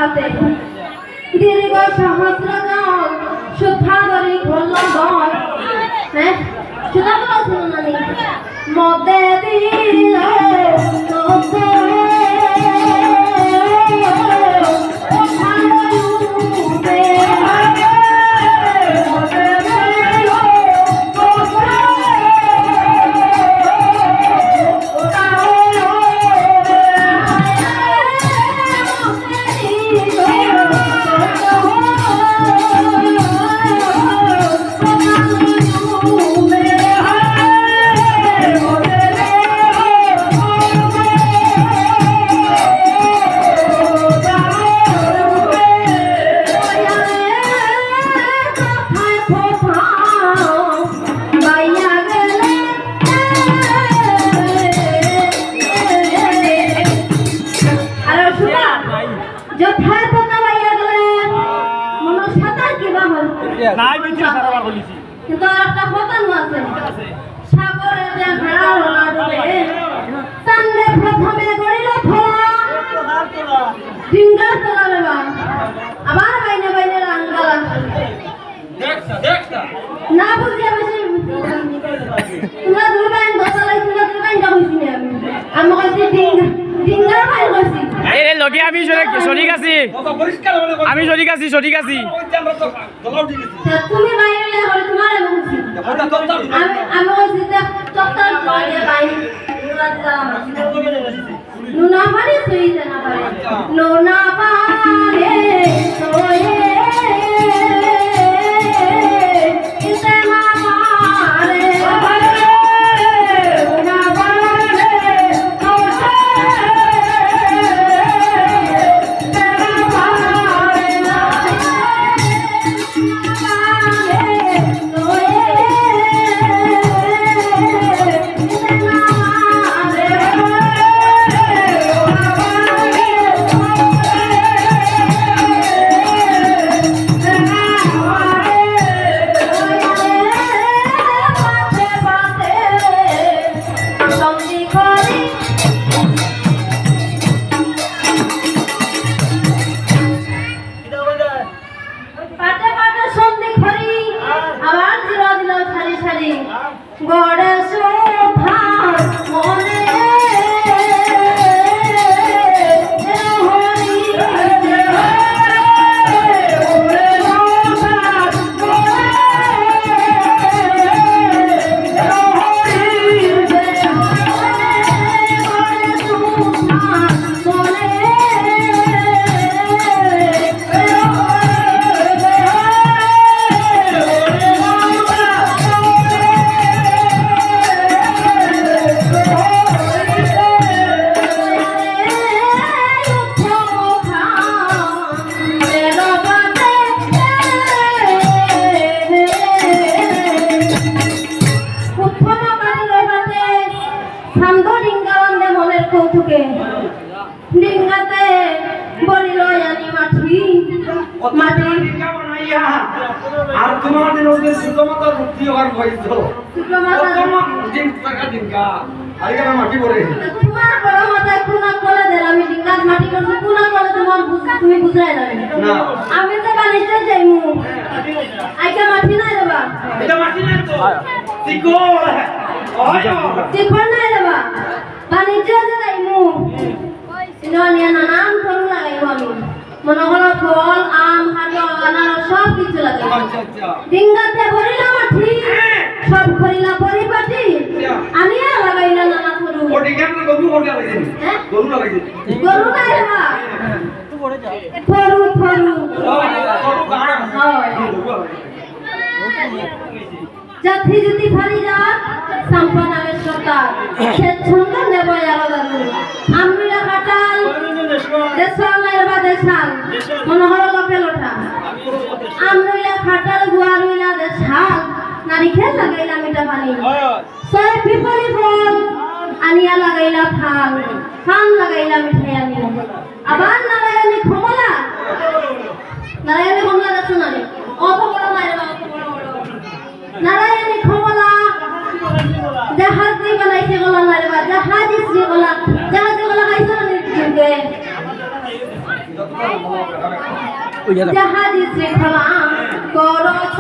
হাতে দীর্ঘ সহস্র জল সুধা ধরি ঘোল গল হ্যাঁ সুধা তো ছিল না নি মদে দিল কিন্তু একটা কথা আছে সাগরে যে ভেড়া হলা ডুবে চান্দে প্রথমে গড়িল ফলা ডিঙ্গা তোলা রেবা আবার বাইনে বাইনে রাঙ্গালা না বুঝিয়া বেশি তোমরা দুই বাইন দশালাই তোমরা দুই বাইন যাবছি আমি কইছি ডিঙ্গা বাইন কইছি এই লগে আমি সঠিক আছি আমি সঠিক আছি তুমি বাইরে হলে তোমার আমি কইছি চত্বর করে বাইরে নুনা পারে সইতে না পারে নুনা পারে সয়ে ইতে না পারে নুনা পারে ডিঙ্গাতে বলিল জানি মাটি মাটি আর তোমার দিন ওদের সুতমাতা মুক্তি হওয়ার হইতো সুতমা দিন টাকা ডিঙ্গা আইগা মাটি পড়ে তোমার বড় মাথায় কোনা কলে দেন আমি ডিঙ্গাত মাটি করতে কোনা কলে তোমার তুমি বুঝাই না না আমি তো বানিতে যাইমু আইগা মাটি নাই দেবা এটা মাটি নাই তো সিকোল সিকোল নাই দেবা বানিতে যাইমু নিয়া নানান ফল লাগাইব আমি মনে করো ফল আম কাঁঠাল আনারস সব কিছু লাগাইব ডিঙ্গাতে ভরিলা মাটি সব ভরিলা পরিপাটি আনিয়া লাগাইলা নানা ফল ও ডিঙ্গাতে গরু কোনটা লাগাইছে গরু লাগাইছে গরু নাই রা ফরু ফরু জাতি যদি ফারি যা সম্পনামের সরকার সে ছন্দ নেব আলাদা আমরা কাটাল দেশাল নাই বা দেশাল মনোহর লোকে লোটা আমরা কাটাল গুয়ারুইলা দেশাল নারিকেল লাগাইলা মিঠা পানি ছয় পিপলি ফল আনিয়া লাগাইলা ফাল ফান লাগাইলা মিঠাই আনি আবার নারায়ণী কমলা দেখছো না অত বড় নাই নারায়ণী কমলা জাহাজ দিয়ে বানাইছে গলা নাই বা জাহাজ দিয়ে গলা খাইছো না ওই যা জাহাজি শৃঙ্খলা করছ